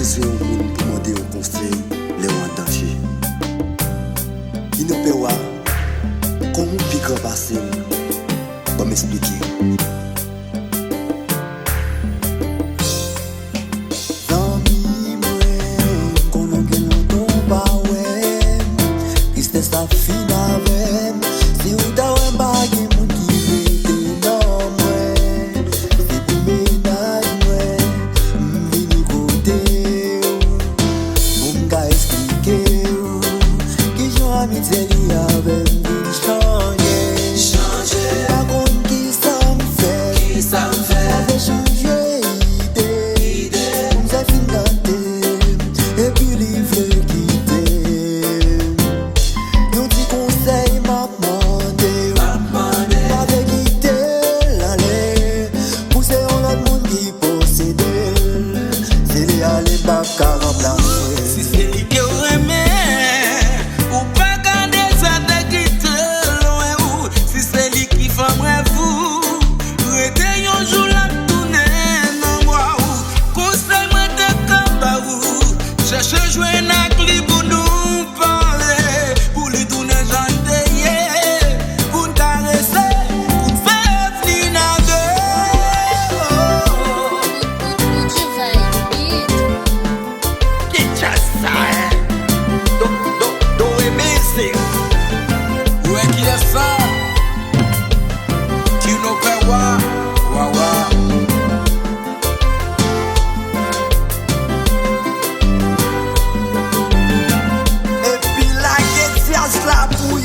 besoin au monde pour demander un conseil, les en danger. Il ne peut pas comment piquer passer, pour m'expliquer. Sa fin avec si ou ta wè bagay moun ki rete nan mwen se pou menaj mwen m'vini kote ou m'ka explike ou ki jon amitié li avem vin chanje pa kon ki sa m'fè ave chanje ide m'se fin gate e pi li vle kite. Si c'est lui qui aimé, ou pas garder ça de quitter loin ou si c'est lui qui fait moi fou, restez un jour la tourner non moi ou conseil moi de camba ou cherche jouer na clip pour nous parler pour lui tourner gentil pour nous caresser pour nous faire venir où est qu'il y a ça? Tu n'as pas wa. Et puis la question la pour